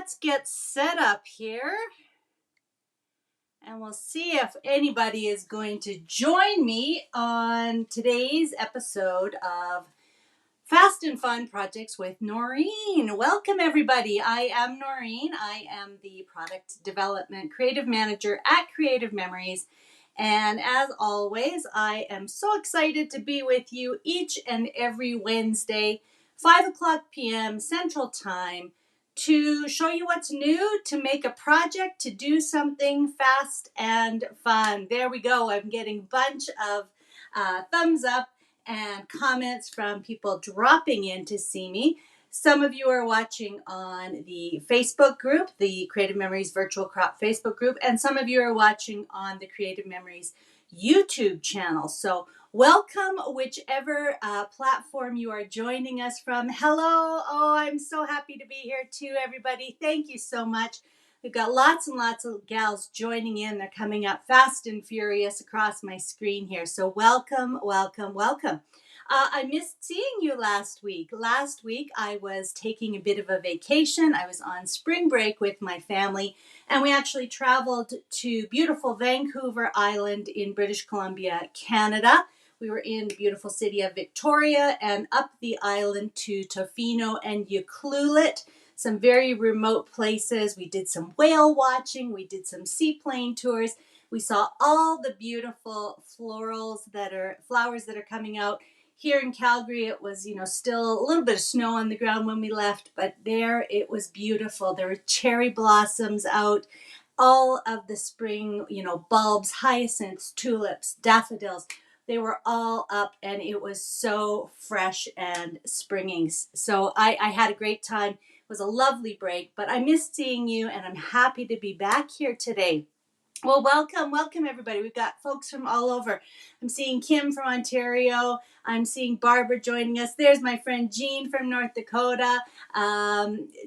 let's get set up here. And we'll see if anybody is going to join me on today's episode of Fast and Fun Projects with Noreen. Welcome, everybody. I am Noreen. I am the Product Development Creative Manager at Creative Memories. And as always, I am so excited to be with you each and every Wednesday, 5 o'clock p.m. Central Time, to show you what's new, to make a project, to do something fast and fun. There we go. I'm getting a bunch of thumbs up and comments from people dropping in to see me. Some of you are watching on the Facebook group, the Creative Memories Virtual Crop Facebook group, and some of you are watching on the Creative Memories YouTube channel. So welcome, whichever platform you are joining us from. Hello. Oh, I'm so happy to be here too, everybody. Thank you so much. We've got lots and lots of gals joining in. They're coming up fast and furious across my screen here. So welcome, welcome, welcome. I missed seeing you last week. Last week, I was taking a bit of a vacation. I was on spring break with my family, and we actually traveled to beautiful Vancouver Island in British Columbia, Canada. We were in the beautiful city of Victoria and up the island to Tofino and Ucluelet, some very remote places. We did some whale watching. We did some seaplane tours. We saw all the beautiful flowers that are coming out. Here in Calgary, it was, still a little bit of snow on the ground when we left, but there it was beautiful. There were cherry blossoms out, all of the spring, bulbs, hyacinths, tulips, daffodils. They were all up, and it was so fresh and springing. So I had a great time. It was a lovely break, but I missed seeing you, and I'm happy to be back here today. Well, welcome everybody. We've got folks from all over. I'm seeing Kim from Ontario. I'm seeing Barbara joining us. There's my friend Jean from North Dakota.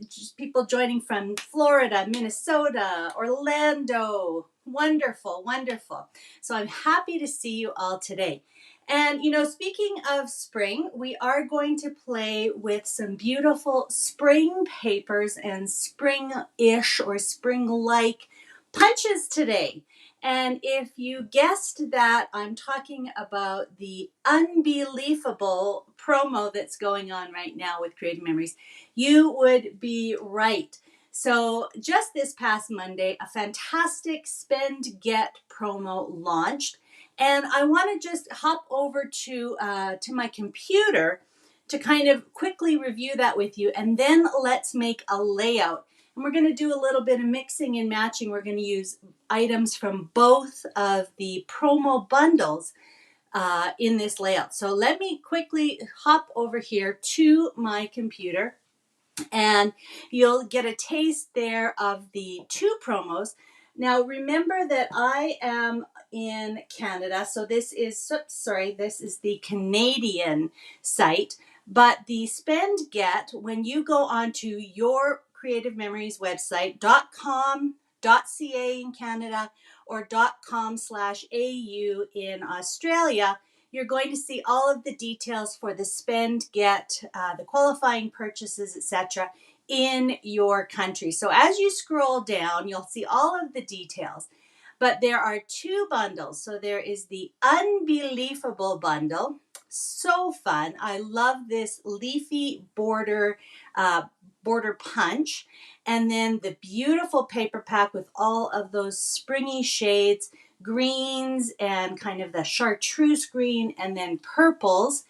Just people joining from Florida, Minnesota, Orlando. Wonderful, wonderful. So I'm happy to see you all today. And, speaking of spring, we are going to play with some beautiful spring papers and spring-ish or spring-like punches today. And if you guessed that I'm talking about the Unbe-leaf-able promo that's going on right now with Creative Memories, you would be right. So just this past Monday, a fantastic spend get promo launched. And I want to just hop over to my computer to kind of quickly review that with you, and then let's make a layout. And we're going to do a little bit of mixing and matching. We're going to use items from both of the promo bundles in this layout. So let me quickly hop over here to my computer, and you'll get a taste there of the two promos. Now remember that I am in Canada, so this is the Canadian site. But the spend get, when you go onto your Creative Memories website, .com.ca in Canada or .com/au in Australia, you're going to see all of the details for the spend get, the qualifying purchases, etc. in your country. So as you scroll down, you'll see all of the details. But there are two bundles. So there is the Unbe-leaf-able bundle. So fun. I love this leafy border punch. And then the beautiful paper pack with all of those springy shades, greens and kind of the chartreuse green, and then purples.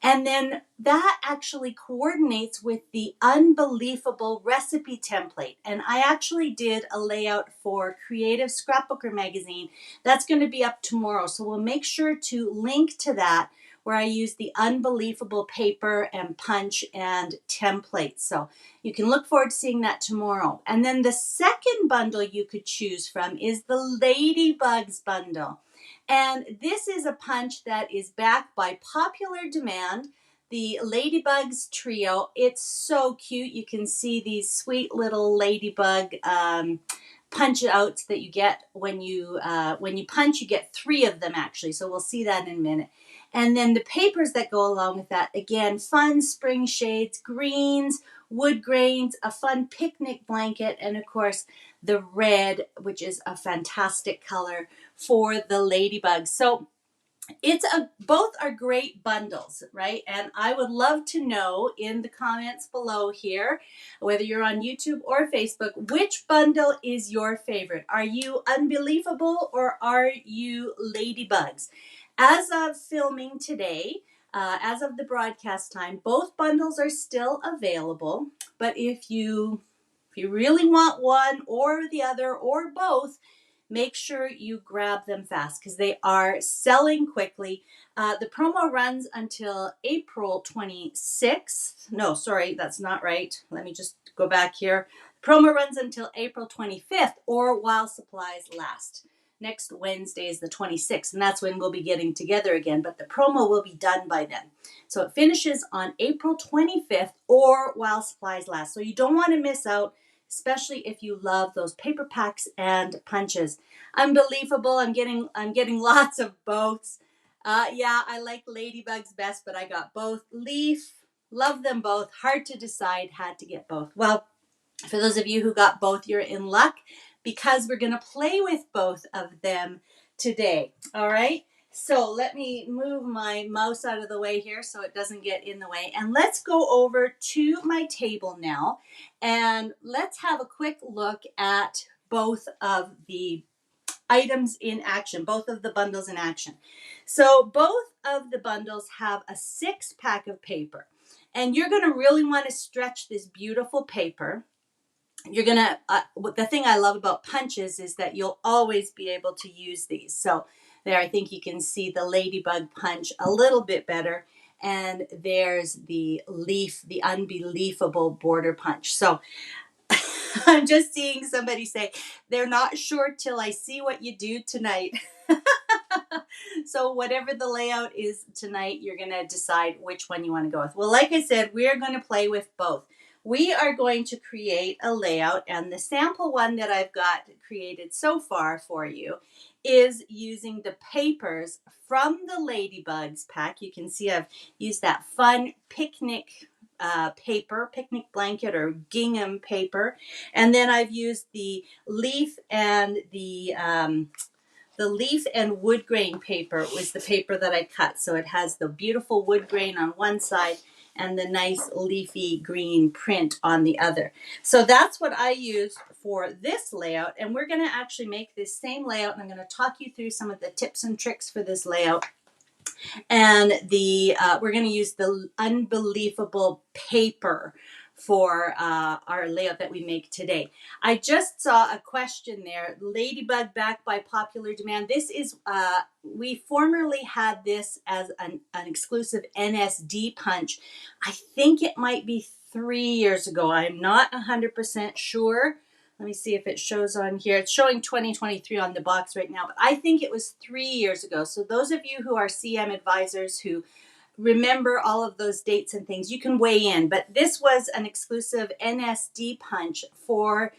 And then that actually coordinates with the Unbe-leaf-able recipe template. And I actually did a layout for Creative Scrapbooker magazine. That's going to be up tomorrow. So we'll make sure to link to that, where I use the Unbe-leaf-able paper and punch and templates. So you can look forward to seeing that tomorrow. And then the second bundle you could choose from is the Ladybugs bundle. And this is a punch that is backed by popular demand, the Ladybugs Trio. It's so cute. You can see these sweet little ladybug punch outs that you get when you punch. You get 3 of them actually, so we'll see that in a minute. And then the papers that go along with that, again, fun spring shades, greens, wood grains, a fun picnic blanket, and of course the red, which is a fantastic color for the ladybugs. So both are great bundles, right? And I would love to know in the comments below here, whether you're on YouTube or Facebook, which bundle is your favorite? Are you Unbe-leaf-able or are you ladybugs? As of filming today, as of the broadcast time, both bundles are still available. But if you really want one or the other or both, make sure you grab them fast because they are selling quickly. The promo runs until April 26th. No, sorry, that's not right. Let me just go back here. Promo runs until April 25th or while supplies last. Next Wednesday is the 26th, and that's when we'll be getting together again, but the promo will be done by then. So it finishes on April 25th or while supplies last. So you don't want to miss out, especially if you love those paper packs and punches. Unbe-leaf-able. I'm getting lots of boths. Yeah, I like ladybugs best, but I got both. Leaf, love them both. Hard to decide, had to get both. Well, for those of you who got both, you're in luck because we're going to play with both of them today. All right. So let me move my mouse out of the way here so it doesn't get in the way. And let's go over to my table now and let's have a quick look at both of the items in action, both of the bundles in action. So both of the bundles have a 6-pack of paper, and you're going to really want to stretch this beautiful paper. You're going to, the thing I love about punches is that you'll always be able to use these. So there, I think you can see the ladybug punch a little bit better. And there's the leaf, the Unbe-leaf-able border punch. So I'm just seeing somebody say, they're not sure till I see what you do tonight. So whatever the layout is tonight, you're going to decide which one you want to go with. Well, like I said, we're going to play with both. We are going to create a layout, and the sample one that I've got created so far for you is using the papers from the Ladybugs pack. You can see I've used that fun picnic paper, picnic blanket or gingham paper, and then I've used the leaf and the leaf and wood grain paper was the paper that I cut. So it has the beautiful wood grain on one side and the nice leafy green print on the other. So that's what I used for this layout. And we're going to actually make this same layout. And I'm going to talk you through some of the tips and tricks for this layout. And we're going to use the Unbe-leaf-able paper for our layout that we make today. I just saw a question there. Ladybug back by popular demand. This is, we formerly had this as an exclusive NSD punch. I think it might be 3 years ago. I'm not 100% sure. Let me see if it shows on here. It's showing 2023 on the box right now, but I think it was 3 years ago. So those of you who are CM advisors who remember all of those dates and things, you can weigh in. But this was an exclusive NSD punch for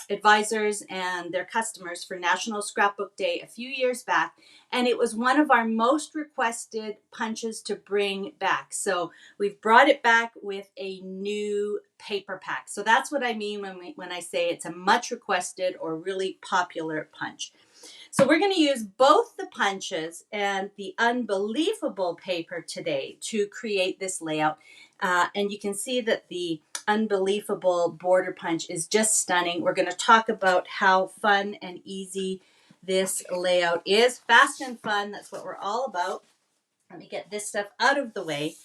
advisors and their customers for National Scrapbook Day a few years back. And it was one of our most requested punches to bring back. So we've brought it back with a new paper pack. So that's what I mean when I say it's a much requested or really popular punch. So we're going to use both the punches and the Unbe-leaf-able paper today to create this layout. And you can see that the Unbe-leaf-able border punch is just stunning. We're going to talk about how fun and easy this layout is. Fast and fun, that's what we're all about. Let me get this stuff out of the way.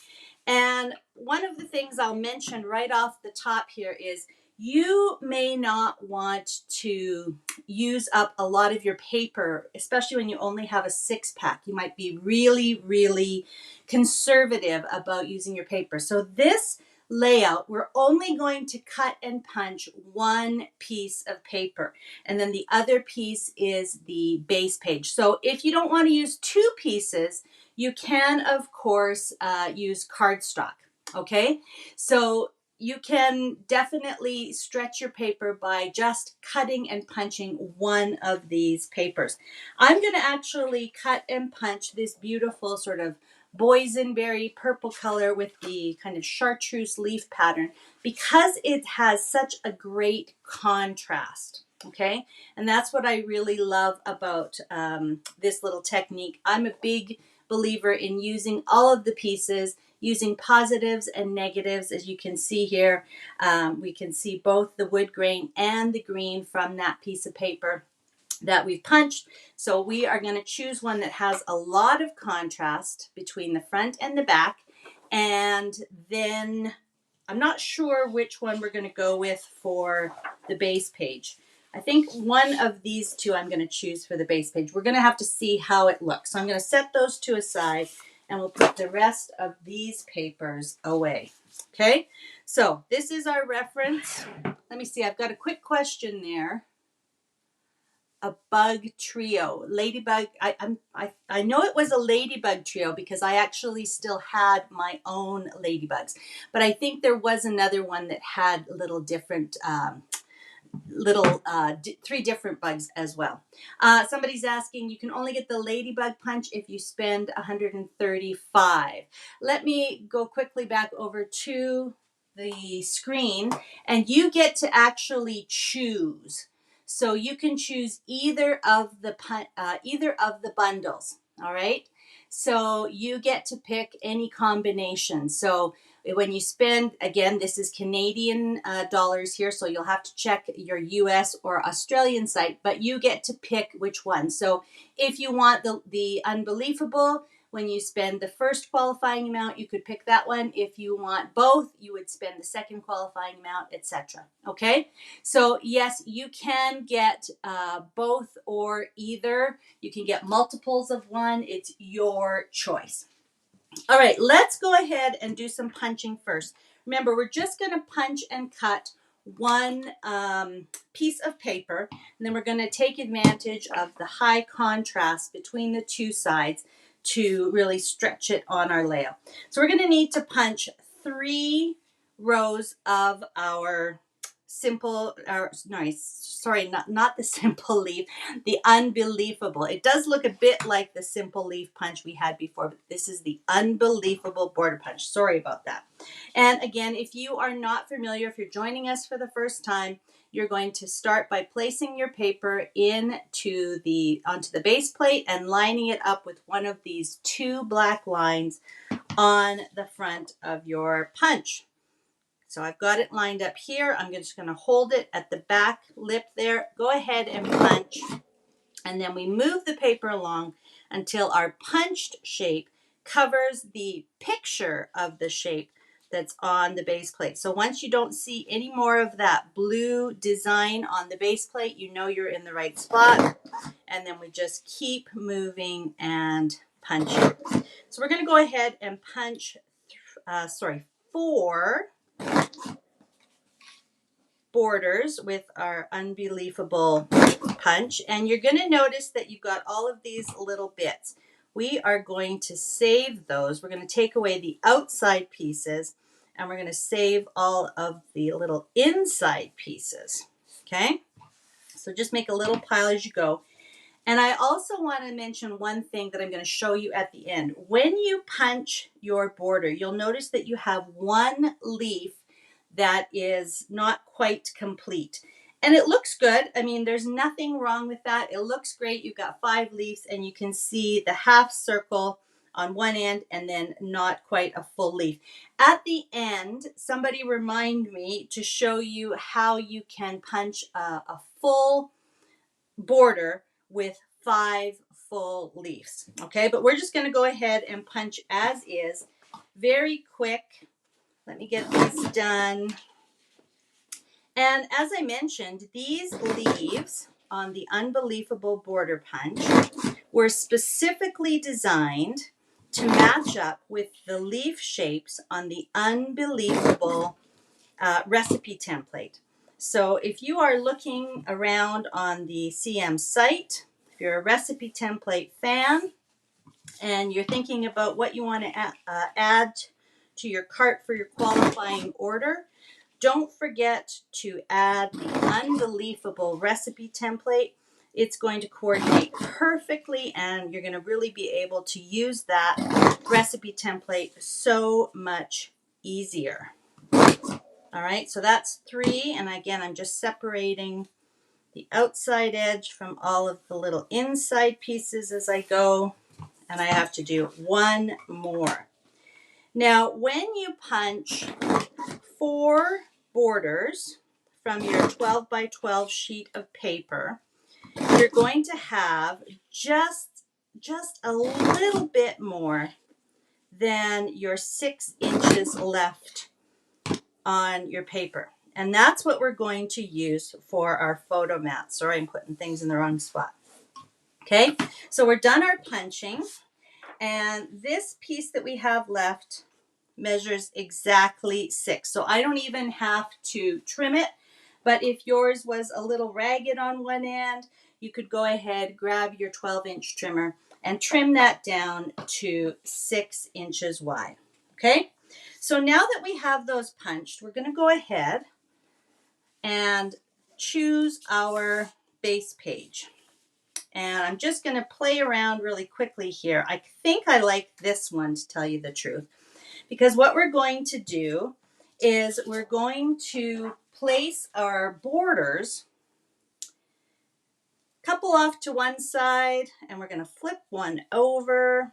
And one of the things I'll mention right off the top here is you may not want to use up a lot of your paper, especially when you only have a 6-pack. You might be really, really conservative about using your paper. So this layout, we're only going to cut and punch one piece of paper. And then the other piece is the base page. So if you don't want to use 2 pieces, you can, of course, use cardstock. Okay, so you can definitely stretch your paper by just cutting and punching one of these papers. I'm going to actually cut and punch this beautiful sort of boysenberry purple color with the kind of chartreuse leaf pattern because it has such a great contrast. Okay, and that's what I really love about this little technique. I'm a big believer in using all of the pieces, using positives and negatives. As you can see here, we can see both the wood grain and the green from that piece of paper that we've punched. So we are going to choose one that has a lot of contrast between the front and the back. And then I'm not sure which one we're going to go with for the base page. I think one of these two I'm going to choose for the base page. We're going to have to see how it looks. So I'm going to set those two aside and we'll put the rest of these papers away. Okay, so this is our reference. Let me see, I've got a quick question there. A bug trio, ladybug. I know it was a ladybug trio because I actually still had my own ladybugs, but I think there was another one that had little different three different bugs as well. Somebody's asking, you can only get the ladybug punch if you spend 135. Let me go quickly back over to the screen, and you get to actually choose. So you can choose either of the bundles. All right. So you get to pick any combination. So when you spend, again, this is Canadian dollars here, so you'll have to check your US or Australian site, but you get to pick which one. So if you want the Unbe-leaf-able, when you spend the first qualifying amount, you could pick that one. If you want both, you would spend the second qualifying amount, etc. Okay, so yes, you can get both or either. You can get multiples of one. It's your choice. All right, let's go ahead and do some punching first. Remember, we're just going to punch and cut one piece of paper, and then we're going to take advantage of the high contrast between the two sides to really stretch it on our layout. So we're going to need to punch 3 rows of our simple, not the simple leaf, the Unbe-leaf-able. It does look a bit like the simple leaf punch we had before, but this is the Unbe-leaf-able border punch. Sorry about that. And again, if you are not familiar, if you're joining us for the first time, you're going to start by placing your paper onto the base plate and lining it up with one of these 2 black lines on the front of your punch. So I've got it lined up here. I'm just going to hold it at the back lip there. Go ahead and punch. And then we move the paper along until our punched shape covers the picture of the shape that's on the base plate. So once you don't see any more of that blue design on the base plate, you know you're in the right spot. And then we just keep moving and punching. So we're going to go ahead and punch, 4 borders with our Unbe-leaf-able punch, and you're going to notice that you've got all of these little bits. We are going to save those. We're going to take away the outside pieces, and we're going to save all of the little inside pieces. Okay, so just make a little pile as you go. And I also want to mention one thing that I'm going to show you at the end. When you punch your border, you'll notice that you have one leaf that is not quite complete. And it looks good. I mean, there's nothing wrong with that. It looks great. You've got 5 leaves and you can see the half circle on one end and then not quite a full leaf. At the end, somebody remind me to show you how you can punch a full border with 5 full leaves. Okay, but we're just going to go ahead and punch as is. Very quick. Let me get these done. And as I mentioned, these leaves on the Unbe-leaf-able border punch were specifically designed to match up with the leaf shapes on the Unbe-leaf-able recipe template. So if you are looking around on the CM site, if you're a recipe template fan, and you're thinking about what you want to add to your cart for your qualifying order, don't forget to add the Unbe-leaf-able recipe template. It's going to coordinate perfectly, and you're going to really be able to use that recipe template so much easier. All right, so that's 3, and again, I'm just separating the outside edge from all of the little inside pieces as I go, and I have to do 1 more. Now, when you punch 4 borders from your 12 by 12 sheet of paper, you're going to have just a little bit more than your 6 inches left on your paper. And that's what we're going to use for our photo mat. Sorry, I'm putting things in the wrong spot. Okay, so we're done our punching, and this piece that we have left measures exactly 6. So I don't even have to trim it, but if yours was a little ragged on one end, you could go ahead, grab your 12-inch trimmer and trim that down to 6 inches wide. Okay, so now that we have those punched, we're going to go ahead and choose our base page. And I'm just going to play around really quickly here. I think I like this one, to tell you the truth, because what we're going to do is we're going to place our borders a couple off to one side, and we're going to flip one over.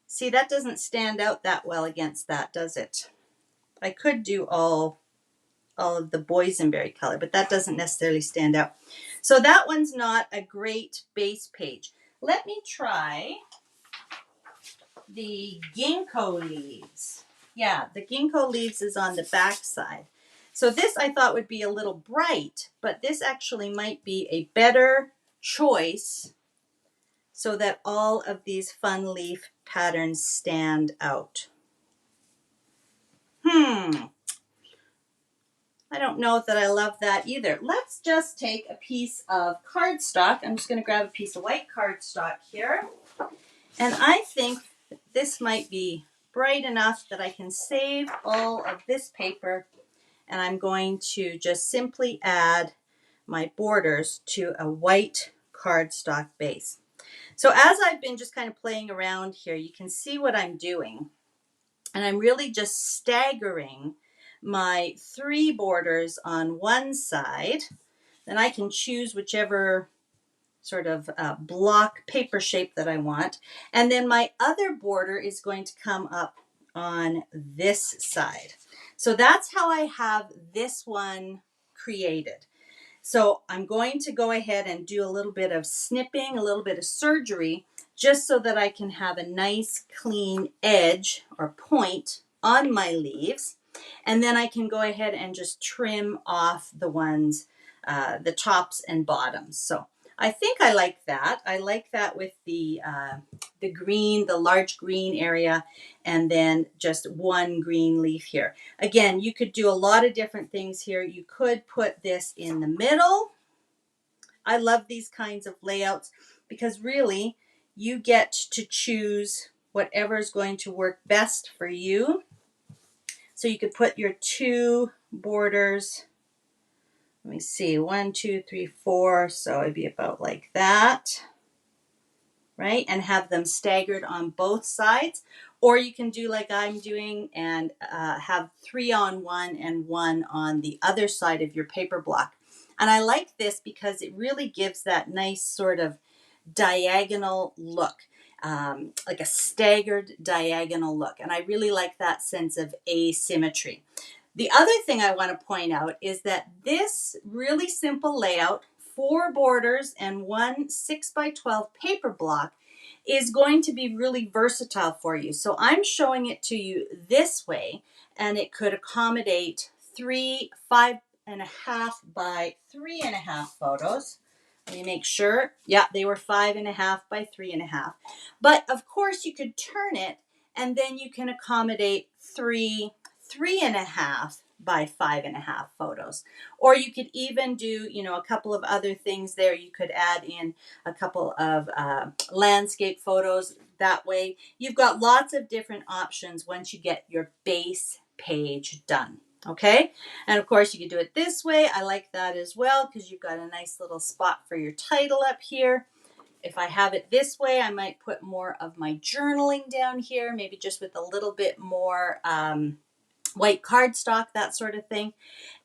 See, that doesn't stand out that well against that, does it? I could do all of the boysenberry color, but that doesn't necessarily stand out. So that one's not a great base page. Let me try the ginkgo leaves. Yeah, the ginkgo leaves is on the back side. So this I thought would be a little bright, but this actually might be a better choice so that all of these fun leaf patterns stand out. I don't know that I love that either. Let's just take a piece of cardstock. I'm just going to grab a piece of white cardstock here. And I think this might be bright enough that I can save all of this paper, and I'm going to just simply add my borders to a white cardstock base. So as I've been just kind of playing around here, you can see what I'm doing. And I'm really just staggering my 3 borders on one side. Then I can choose whichever sort of block paper shape that I want. And then my other border is going to come up on this side. So that's how I have this one created. So I'm going to go ahead and do a little bit of snipping, a little bit of surgery, just so that I can have a nice clean edge or point on my leaves. And then I can go ahead and just trim off the ones, the tops and bottoms. So I think I like that. I like that with the green, the large green area, and then just one green leaf here. Again, you could do a lot of different things here. You could put this in the middle. I love these kinds of layouts because really you get to choose whatever is going to work best for you. So you could put your 2 borders. Let me see, 1, 2, 3, 4. So it'd be about like that, right? And have them staggered on both sides. Or you can do like I'm doing and have 3 on one and 1 on the other side of your paper block. And I like this because it really gives that nice sort of diagonal look, like a staggered diagonal look. And I really like that sense of asymmetry. The other thing I want to point out is that this really simple layout, 4 borders and 1 6 by 12 paper block, is going to be really versatile for you. So I'm showing it to you this way, and it could accommodate 3 5.5 by 3.5 photos. Let me make sure. Yeah, they were 5.5 by 3.5. But of course, you could turn it, and then you can accommodate 3 3.5 by 5.5 photos. Or you could even do, you know, a couple of other things there. You could add in a couple of landscape photos. That way you've got lots of different options once you get your base page done. Okay, and of course you could do it this way. I like that as well because you've got a nice little spot for your title up here. If I have it this way, I might put more of my journaling down here, maybe just with a little bit more white cardstock, that sort of thing.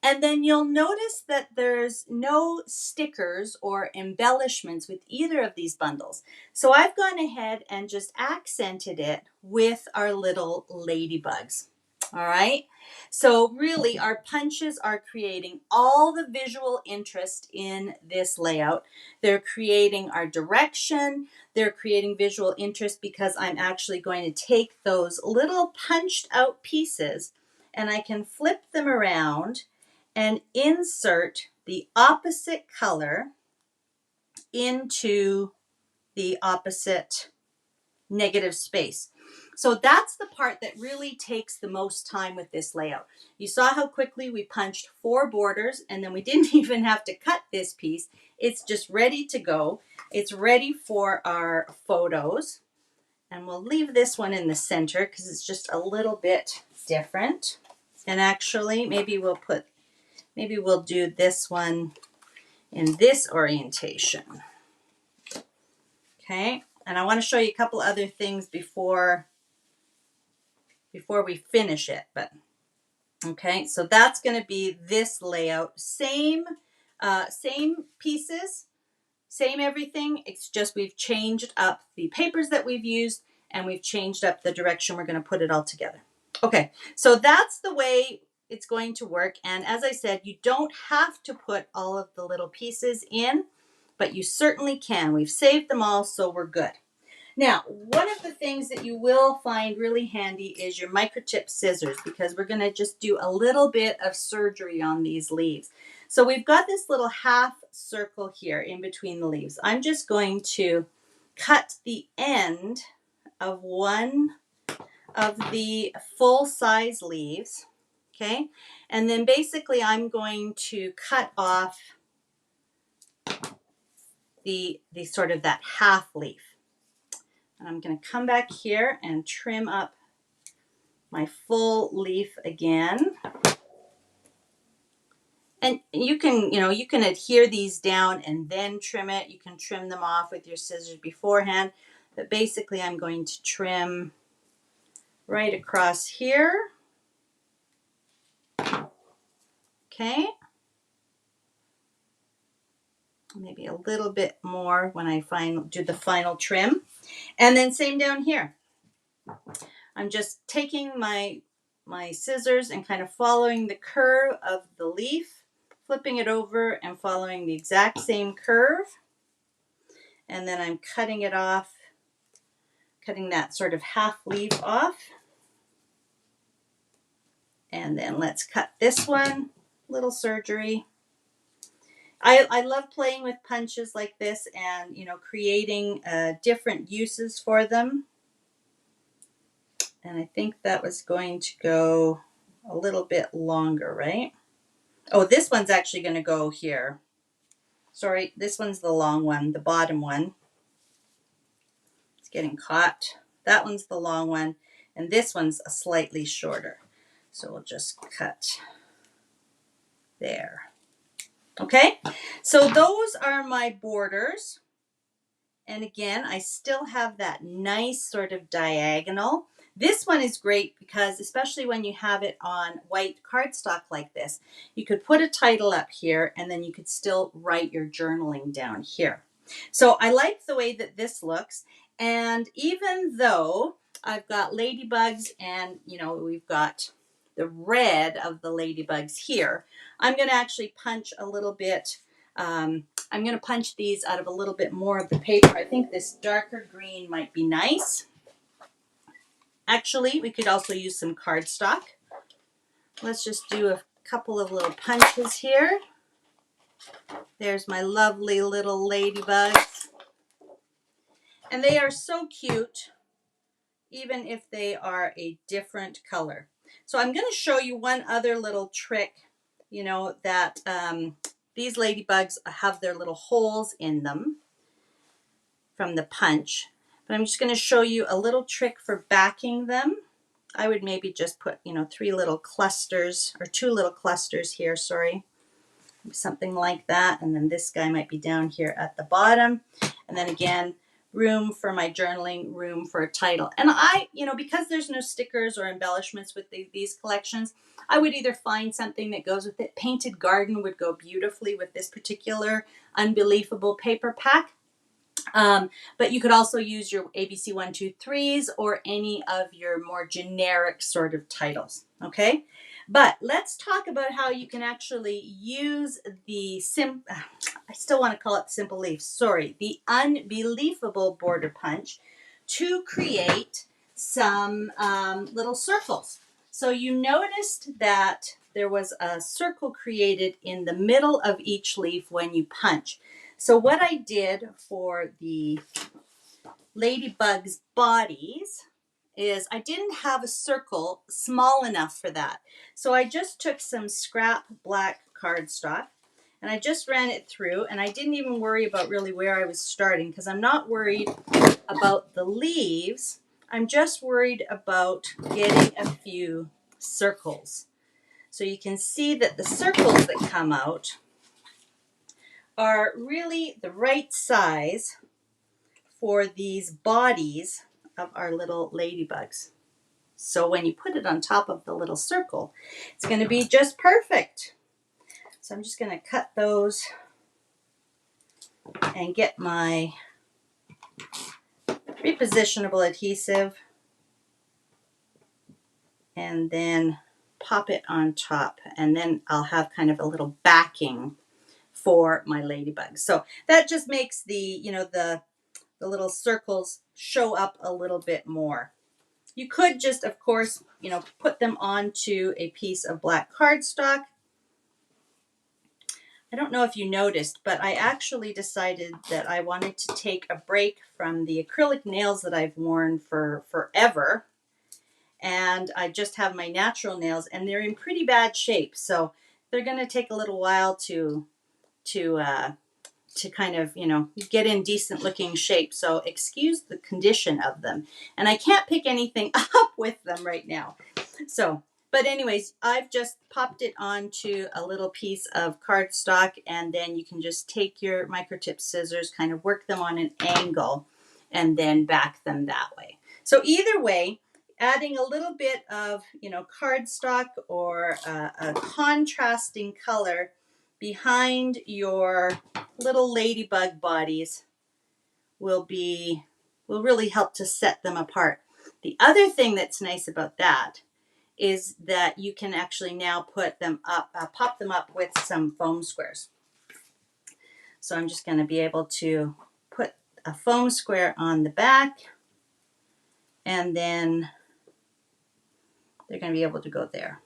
And then you'll notice that there's no stickers or embellishments with either of these bundles. So I've gone ahead and just accented it with our little ladybugs. All right. So really our punches are creating all the visual interest in this layout. They're creating our direction. They're creating visual interest because I'm actually going to take those little punched out pieces and I can flip them around and insert the opposite color into the opposite negative space. So that's the part that really takes the most time with this layout. You saw how quickly we punched 4 borders and then we didn't even have to cut this piece. It's just ready to go. It's ready for our photos. And we'll leave this one in the center because it's just a little bit different. And actually, maybe we'll do this one in this orientation. Okay, and I want to show you a couple other things before we finish it. But okay, so that's going to be this layout. Same pieces, same everything. It's just we've changed up the papers that we've used and we've changed up the direction we're going to put it all together. Okay, so that's the way it's going to work. And as I said, you don't have to put all of the little pieces in, but you certainly can. We've saved them all, so we're good. Now, one of the things that you will find really handy is your microchip scissors because we're going to just do a little bit of surgery on these leaves. So we've got this little half circle here in between the leaves. I'm just going to cut the end of one of the full-size leaves, okay? And then basically I'm going to cut off the sort of that half leaf. And I'm going to come back here and trim up my full leaf again. And you can adhere these down and then trim it. You can trim them off with your scissors beforehand. But basically I'm going to trim right across here. Okay. Maybe a little bit more when I do the final trim. And then same down here. I'm just taking my scissors and kind of following the curve of the leaf, flipping it over and following the exact same curve. And then I'm cutting it off, cutting that sort of half leaf off. And then let's cut this one, little surgery. I love playing with punches like this and, creating different uses for them. And I think that was going to go a little bit longer, right? Oh, this one's actually going to go here. Sorry, this one's the long one, the bottom one. It's getting caught. That one's the long one, and this one's a slightly shorter. So we'll just cut there. Okay, so those are my borders. And again, I still have that nice sort of diagonal. This one is great because especially when you have it on white cardstock like this, you could put a title up here and then you could still write your journaling down here. So I like the way that this looks. And even though I've got ladybugs and, we've got the red of the ladybugs here, I'm going to actually punch a little bit. I'm going to punch these out of a little bit more of the paper. I think this darker green might be nice. Actually, we could also use some cardstock. Let's just do a couple of little punches here. There's my lovely little ladybugs. And they are so cute, even if they are a different color. So I'm going to show you one other little trick, you know, that these ladybugs have their little holes in them from the punch. But I'm just going to show you a little trick for backing them. I would maybe just put, you know, 3 little clusters or 2 little clusters here, sorry. Something like that. And then this guy might be down here at the bottom. And then again, room for my journaling, room for a title. And I, you know, because there's no stickers or embellishments with these collections, I would either find something that goes with it. Painted Garden would go beautifully with this particular Unbe-leaf-able paper pack. But you could also use your ABC 1, 2, 3s or any of your more generic sort of titles. Okay. But let's talk about how you can actually use the I still want to call it Simple Leaf. Sorry, the Unbe-leaf-able border punch to create some little circles. So you noticed that there was a circle created in the middle of each leaf when you punch. So what I did for the ladybugs' bodies is I didn't have a circle small enough for that. So I just took some scrap black cardstock and I just ran it through, and I didn't even worry about really where I was starting because I'm not worried about the leaves. I'm just worried about getting a few circles. So you can see that the circles that come out are really the right size for these bodies of our little ladybugs. So when you put it on top of the little circle, it's going to be just perfect. So I'm just going to cut those and get my repositionable adhesive and then pop it on top, and then I'll have kind of a little backing for my ladybugs. So that just makes the, you know, the little circles show up a little bit more. You could just, of course, you know, put them onto a piece of black cardstock. I don't know if you noticed, but I actually decided that I wanted to take a break from the acrylic nails that I've worn for forever. And I just have my natural nails, and they're in pretty bad shape. So they're going to take a little while to kind of, you know, get in decent looking shape. So excuse the condition of them. And I can't pick anything up with them right now. So, but anyways, I've just popped it onto a little piece of cardstock, and then you can just take your microtip scissors, kind of work them on an angle, and then back them that way. So either way, adding a little bit of, you know, cardstock or a contrasting color behind your little ladybug bodies will really help to set them apart. The other thing that's nice about that is that you can actually now put them up, pop them up with some foam squares. So I'm just going to be able to put a foam square on the back, and then they're going to be able to go there.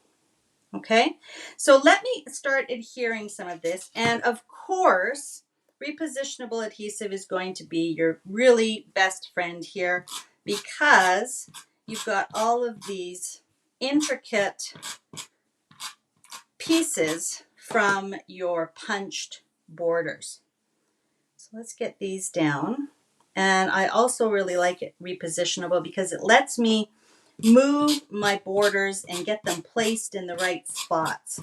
Okay, so let me start adhering some of this. And of course, repositionable adhesive is going to be your really best friend here, because you've got all of these intricate pieces from your punched borders. So let's get these down. And I also really like it repositionable because it lets me move my borders and get them placed in the right spots.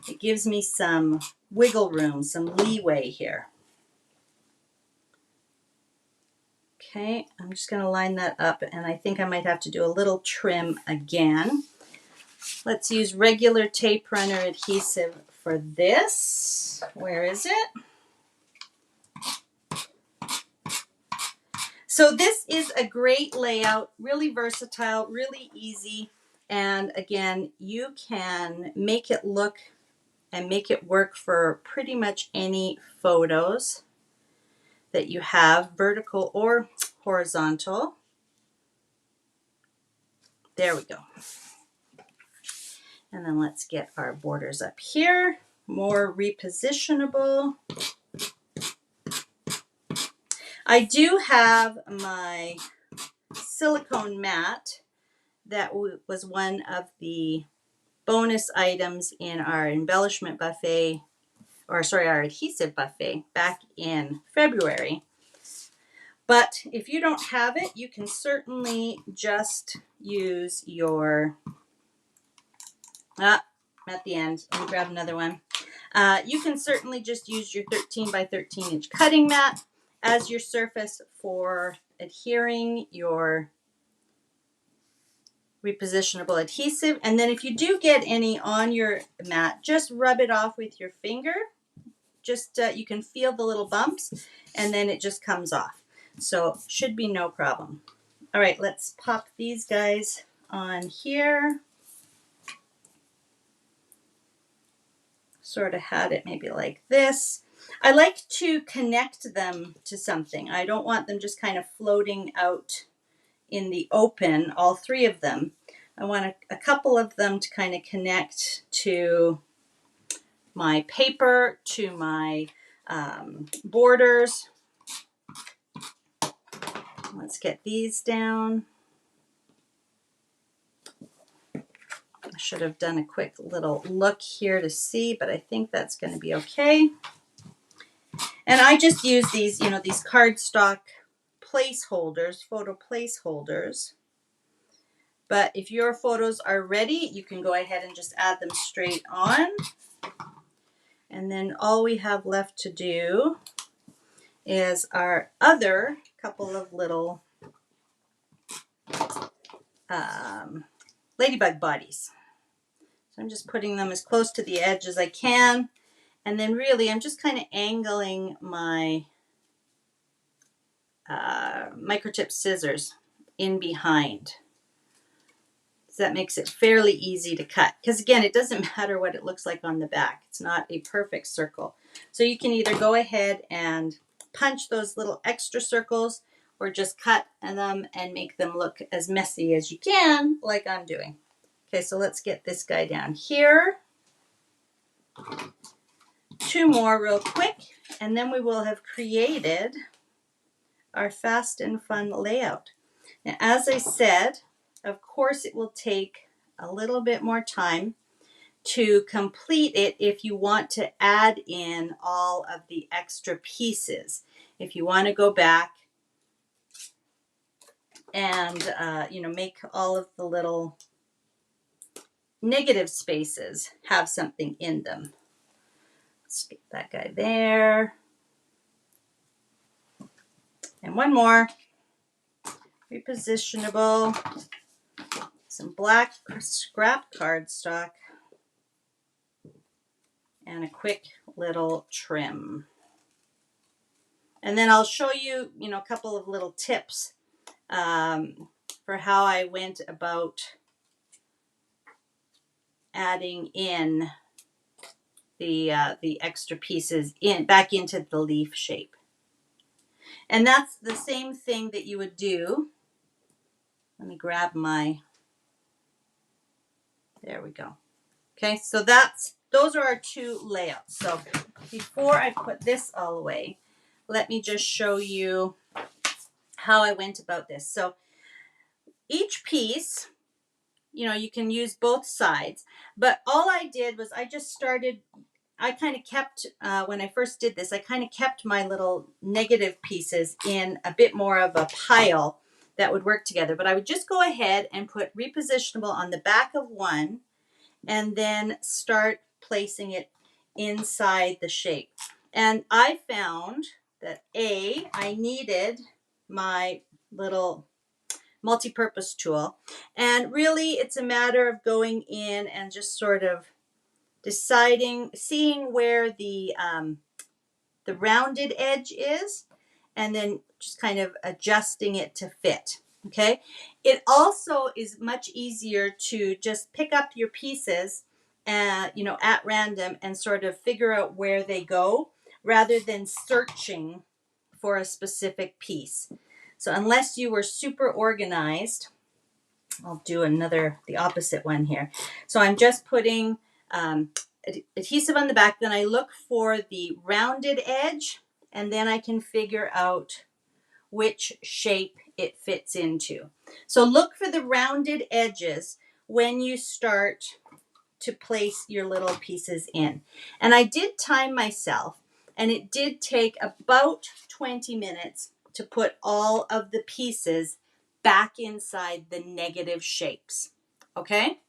It gives me some wiggle room, some leeway here. Okay, I'm just going to line that up, and I think I might have to do a little trim again. Let's use regular tape runner adhesive for this. Where is it? So this is a great layout, really versatile, really easy. And again, you can make it look and make it work for pretty much any photos that you have, vertical or horizontal. There we go. And then let's get our borders up here, more repositionable. I do have my silicone mat that was one of the bonus items in our embellishment buffet, or sorry, our adhesive buffet back in February. But if you don't have it, you can certainly just use your, at the end, let me grab another one. You can certainly just use your 13 by 13 inch cutting mat as your surface for adhering your repositionable adhesive. And then if you do get any on your mat, just rub it off with your finger. Just you can feel the little bumps, and then it just comes off. So should be no problem. All right, let's pop these guys on here. Sort of had it maybe like this. I like to connect them to something. I don't want them just kind of floating out in the open, all three of them. I want a couple of them to kind of connect to my paper, to my borders. Let's get these down. I should have done a quick little look here to see, but I think that's going to be okay. And I just use these, you know, these cardstock placeholders, photo placeholders. But if your photos are ready, you can go ahead and just add them straight on. And then all we have left to do is our other couple of little ladybug bodies. So I'm just putting them as close to the edge as I can. And then really I'm just kind of angling my microtip scissors in behind. So that makes it fairly easy to cut. Because again, it doesn't matter what it looks like on the back. It's not a perfect circle. So you can either go ahead and punch those little extra circles or just cut them and make them look as messy as you can, like I'm doing. Okay, so let's get this guy down here. Two more real quick, and then we will have created our fast and fun layout. Now, as I said, of course, it will take a little bit more time to complete it if you want to add in all of the extra pieces. If you want to go back and make all of the little negative spaces have something in them. Let's get that guy there. And one more. Repositionable. Some black scrap cardstock. And a quick little trim. And then I'll show you, a couple of little tips for how I went about adding in the extra pieces back into the leaf shape. And that's the same thing that you would do. Let me grab there we go. Okay, so those are our two layouts. So before I put this all away, let me just show you how I went about this. So each piece, you can use both sides, but all I did was I kind of kept, when I first did this, I kind of kept my little negative pieces in a bit more of a pile that would work together. But I would just go ahead and put repositionable on the back of one and then start placing it inside the shape. And I found that I needed my little multi-purpose tool. And really it's a matter of going in and just sort of seeing where the rounded edge is, and then just kind of adjusting it to fit. Okay. It also is much easier to just pick up your pieces, at random and sort of figure out where they go rather than searching for a specific piece. So unless you were super organized, I'll do the opposite one here. So I'm just putting adhesive on the back, then I look for the rounded edge, and then I can figure out which shape it fits into. So look for the rounded edges when you start to place your little pieces in. And I did time myself, and it did take about 20 minutes to put all of the pieces back inside the negative shapes. Okay?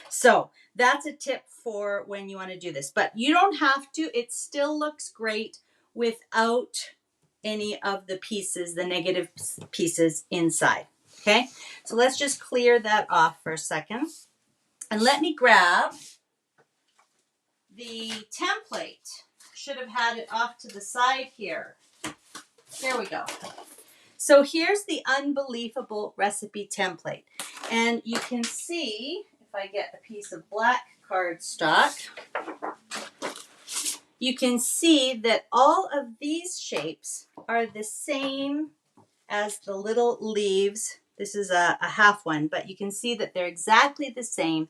So that's a tip for when you want to do this, but you don't have to. It still looks great without any of the pieces, the negative pieces inside. Okay, so let's just clear that off for a second. And let me grab the template. Should have had it off to the side here. There we go. So here's the Unbe-leaf-able recipe template. And you can see, if I get a piece of black cardstock, you can see that all of these shapes are the same as the little leaves. This is a half one, but you can see that they're exactly the same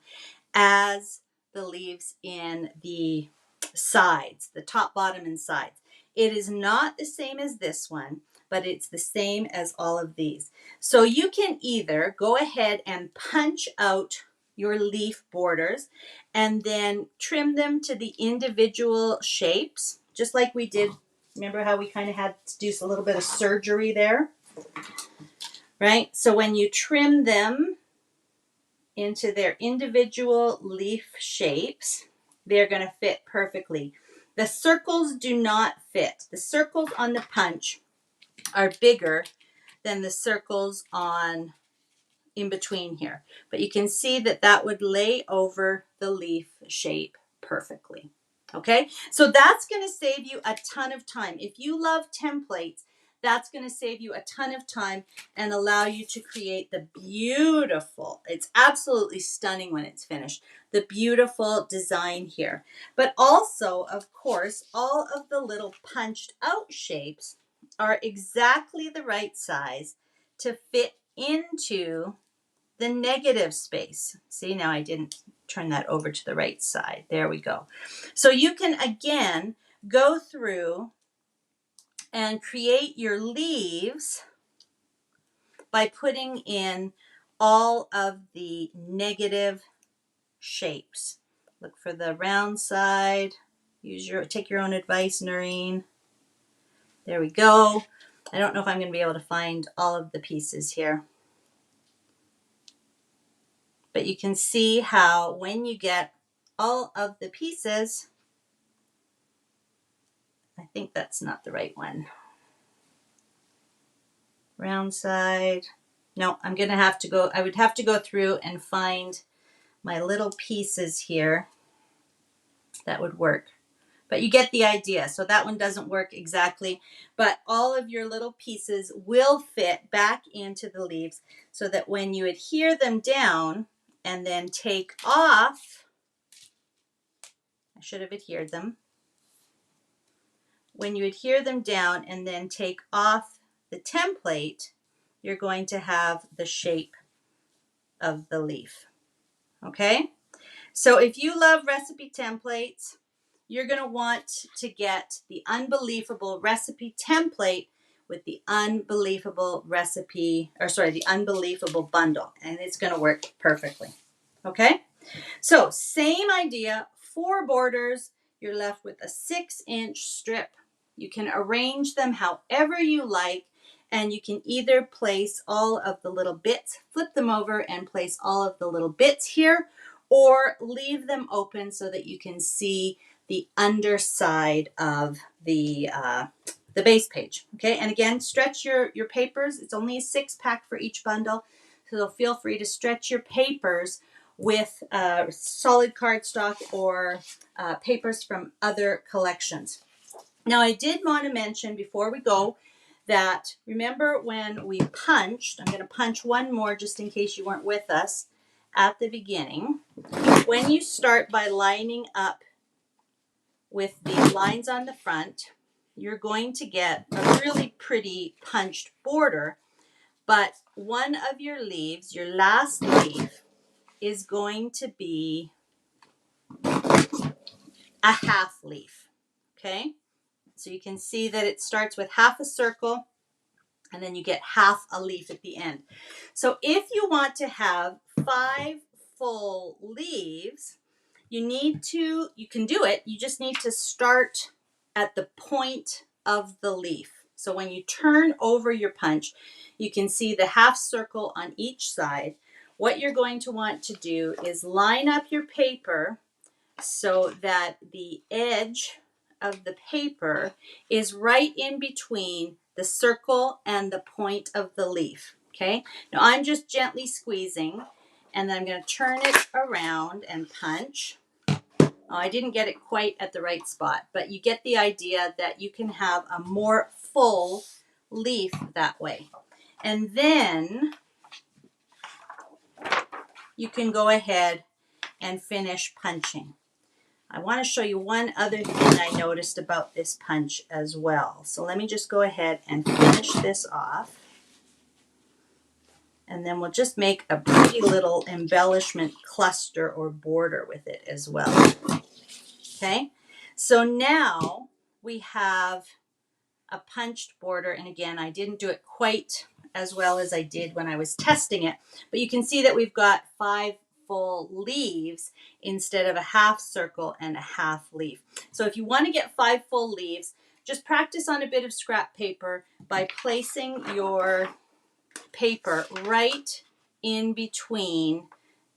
as the leaves in the sides, the top, bottom, and sides. It is not the same as this one, but it's the same as all of these. So you can either go ahead and punch out your leaf borders and then trim them to the individual shapes, just like we did. Remember how we kind of had to do a little bit of surgery there, right? So when you trim them into their individual leaf shapes, they're going to fit perfectly. The circles do not fit. The circles on the punch are bigger than the circles on in between here. But you can see that that would lay over the leaf shape perfectly. Okay, so that's going to save you a ton of time. If you love templates, that's going to save you a ton of time and allow you to create the beautiful, it's absolutely stunning when it's finished, the beautiful design here. But also, of course, all of the little punched out shapes are exactly the right size to fit into the negative space. See, now I didn't turn that over to the right side. There we go. So you can, again, go through and create your leaves by putting in all of the negative shapes. Look for the round side. Take your own advice, Noreen. There we go. I don't know if I'm going to be able to find all of the pieces here. But you can see how when you get all of the pieces, I think that's not the right one. Round side. No, I'm going to have to go, I would have to go through and find my little pieces here that would work. But you get the idea. So that one doesn't work exactly, but all of your little pieces will fit back into the leaves so that when you adhere them down and then take off, I should have adhered them. When you adhere them down and then take off the template, you're going to have the shape of the leaf. Okay? So if you love recipe templates, you're going to want to get the Unbe-leaf-able recipe template with the Unbe-leaf-able recipe, or sorry, the Unbe-leaf-able bundle, and it's going to work perfectly. Okay? So same idea, 4 borders, you're left with a 6-inch strip. You can arrange them however you like, and you can either place all of the little bits, flip them over and place all of the little bits here, or leave them open so that you can see the underside of the base page. Okay, and again, stretch your papers. It's only a 6-pack for each bundle, so feel free to stretch your papers with solid cardstock or papers from other collections. Now, I did want to mention before we go that remember when we punched, I'm going to punch one more just in case you weren't with us at the beginning. When you start by lining up with the lines on the front, you're going to get a really pretty punched border, but one of your leaves, your last leaf, is going to be a half leaf, okay? So you can see that it starts with half a circle and then you get half a leaf at the end. So if you want to have 5 full leaves, you can do it, you just need to start at the point of the leaf. So when you turn over your punch, you can see the half circle on each side. What you're going to want to do is line up your paper so that the edge of the paper is right in between the circle and the point of the leaf. Okay, now I'm just gently squeezing, and then I'm going to turn it around and punch. Oh, I didn't get it quite at the right spot, but you get the idea that you can have a more full leaf that way. And then you can go ahead and finish punching. I want to show you one other thing I noticed about this punch as well. So let me just go ahead and finish this off. And then we'll just make a pretty little embellishment cluster or border with it as well. Okay, so now we have a punched border. And again, I didn't do it quite as well as I did when I was testing it, but you can see that we've got 5 full leaves instead of a half circle and a half leaf. So if you want to get 5 full leaves, just practice on a bit of scrap paper by placing your paper right in between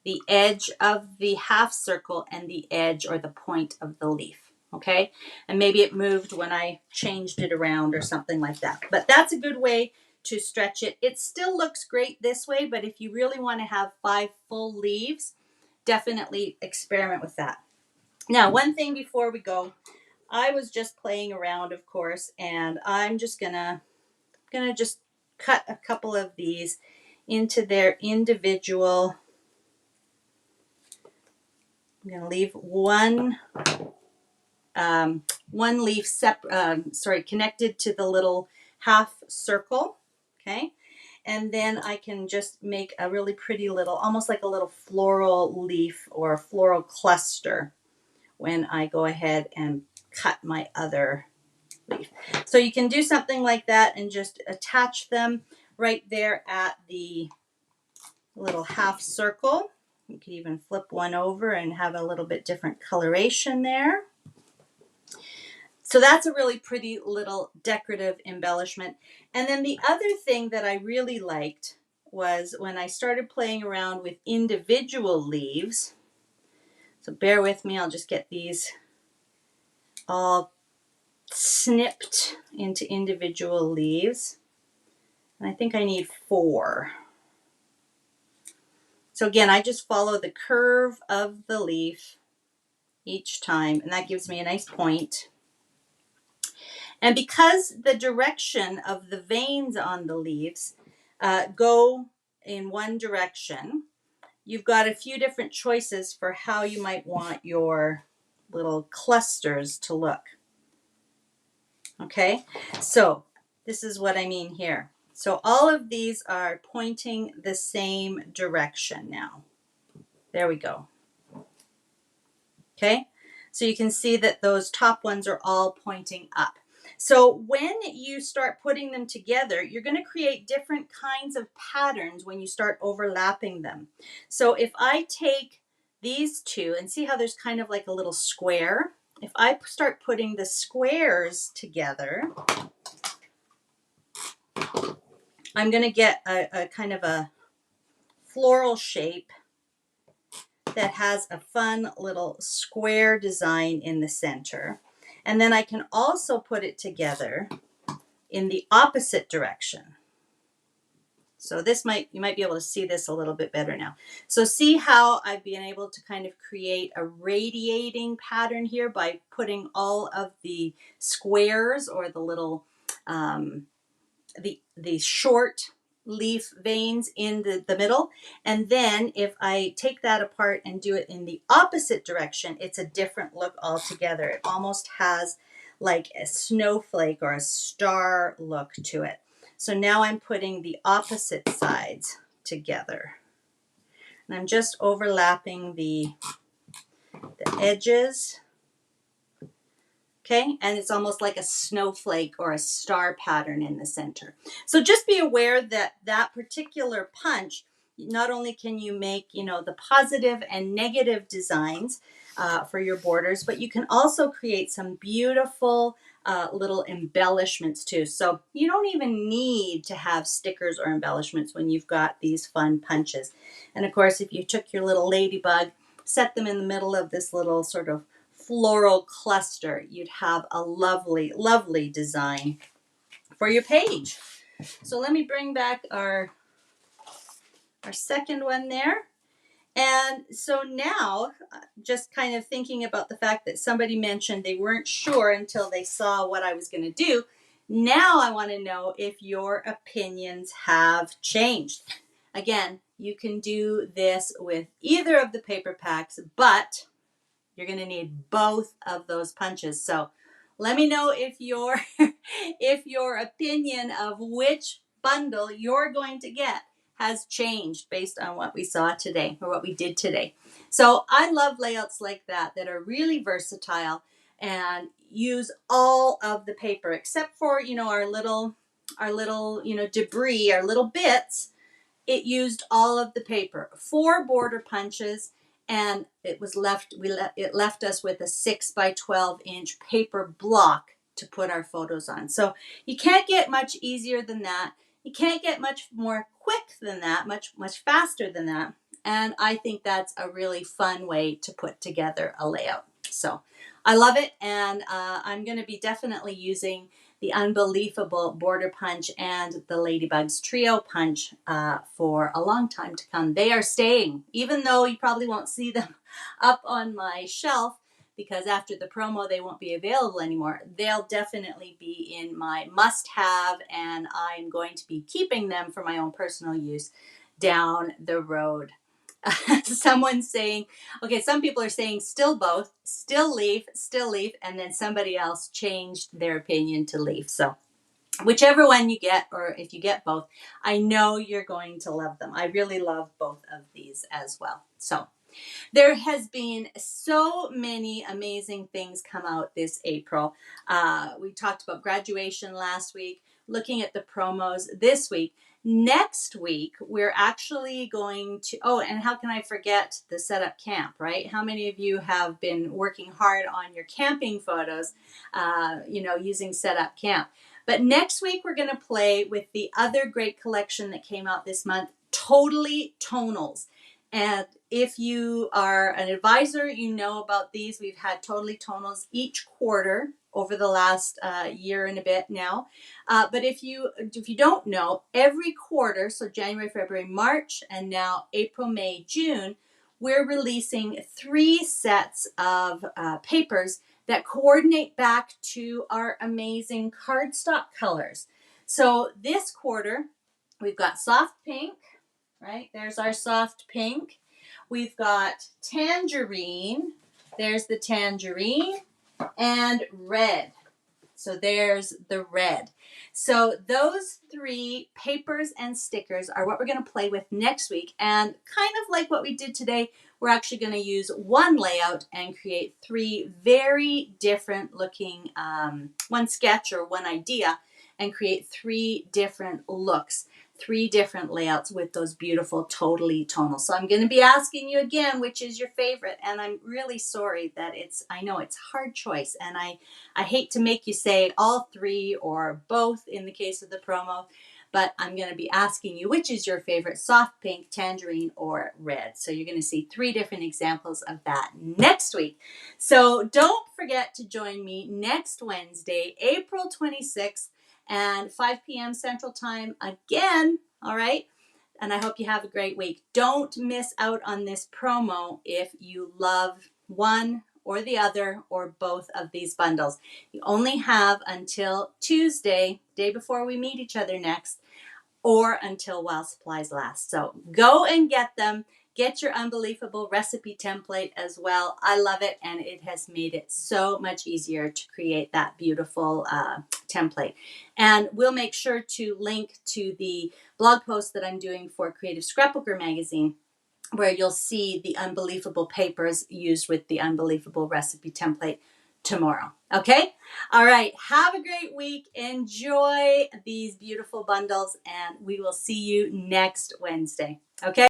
the edge of the half circle and the edge or the point of the leaf. Okay, and maybe it moved when I changed it around or something like that. But that's a good way to stretch it. It still looks great this way, but if you really want to have 5 full leaves, definitely experiment with that. Now, one thing before we go, I was just playing around, of course, and I'm just gonna just cut a couple of these into their individual. I'm gonna leave one leaf connected to the little half circle, okay? And then I can just make a really pretty little, almost like a little floral leaf or a floral cluster when I go ahead and cut my other leaf. So you can do something like that and just attach them right there at the little half circle. You could even flip one over and have a little bit different coloration there. So that's a really pretty little decorative embellishment. And then the other thing that I really liked was when I started playing around with individual leaves. So bear with me, I'll just get these all snipped into individual leaves. And I think I need 4. So again, I just follow the curve of the leaf each time, and that gives me a nice point. And because the direction of the veins on the leaves go in one direction, you've got a few different choices for how you might want your little clusters to look. Okay, so this is what I mean here. So all of these are pointing the same direction now. There we go. Okay, so you can see that those top ones are all pointing up. So when you start putting them together, you're going to create different kinds of patterns when you start overlapping them. So if I take these two and see how there's kind of like a little square, if I start putting the squares together, I'm going to get a kind of a floral shape that has a fun little square design in the center. And then I can also put it together in the opposite direction. So this you might be able to see this a little bit better now. So see how I've been able to kind of create a radiating pattern here by putting all of the squares or the little, the short leaf veins in the middle. And then if I take that apart and do it in the opposite direction, it's a different look altogether. It almost has like a snowflake or a star look to it. So now I'm putting the opposite sides together. And I'm just overlapping the edges. Okay, and it's almost like a snowflake or a star pattern in the center. So just be aware that that particular punch, not only can you make, the positive and negative designs for your borders, but you can also create some beautiful little embellishments too. So you don't even need to have stickers or embellishments when you've got these fun punches. And of course, if you took your little ladybug, set them in the middle of this little sort of floral cluster, you'd have a lovely, lovely design for your page. So let me bring back our second one there. And so now, just kind of thinking about the fact that somebody mentioned they weren't sure until they saw what I was going to do. Now I want to know if your opinions have changed. Again, you can do this with either of the paper packs, but you're going to need both of those punches. So let me know if your if your opinion of which bundle you're going to get has changed based on what we saw today or what we did today. So I love layouts like that are really versatile and use all of the paper except for, our little debris, our little bits. It used all of the paper, 4 border punches, and it left us with a 6 by 12 inch paper block to put our photos on. So you can't get much easier than that. You can't get much more quick than that, much faster than that. And I think that's a really fun way to put together a layout. So I love it, and I'm going to be definitely using the Unbe-leaf-able border punch and the Ladybugs Trio punch for a long time to come. They are staying, even though you probably won't see them up on my shelf, because after the promo they won't be available anymore. They'll definitely be in my must-have, and I'm going to be keeping them for my own personal use down the road. Someone's saying, okay, some people are saying still both, still leaf, and then somebody else changed their opinion to leaf. So whichever one you get, or if you get both, I know you're going to love them. I really love both of these as well. So there has been so many amazing things come out this April. We talked about graduation last week, looking at the promos this week. Next week, we're actually going to, and how can I forget the setup camp, right? How many of you have been working hard on your camping photos, using setup camp? But next week, we're going to play with the other great collection that came out this month, Totally Tonals. And if you are an advisor, you know about these. We've had Totally Tonals each quarter over the last year and a bit now. But if you don't know, every quarter, so January, February, March, and now April, May, June, we're releasing 3 sets of papers that coordinate back to our amazing cardstock colors. So this quarter, we've got soft pink. Right, there's our soft pink. We've got tangerine. There's the tangerine. And red. So there's the red. So those 3 papers and stickers are what we're going to play with next week. And kind of like what we did today, we're actually going to use one layout and create 3 very different looking, one sketch or one idea, and create 3 different looks, 3 different layouts with those beautiful Totally Tonal. So I'm going to be asking you again, which is your favorite? And I'm really sorry that I know it's a hard choice, and I hate to make you say all 3 or both in the case of the promo, but I'm going to be asking you which is your favorite, soft pink, tangerine, or red. So you're going to see 3 different examples of that next week. So don't forget to join me next Wednesday, April 26th, and 5 p.m. Central Time again, all right? And I hope you have a great week. Don't miss out on this promo if you love one or the other or both of these bundles. You only have until Tuesday, day before we meet each other next, or until while supplies last. So go and get them. Get your Unbe-leaf-able recipe template as well. I love it, and it has made it so much easier to create that beautiful template. And we'll make sure to link to the blog post that I'm doing for Creative Scrapbooker magazine, where you'll see the Unbe-leaf-able papers used with the Unbe-leaf-able recipe template. tomorrow. Okay? All right. Have a great week. Enjoy these beautiful bundles, and we will see you next Wednesday. Okay?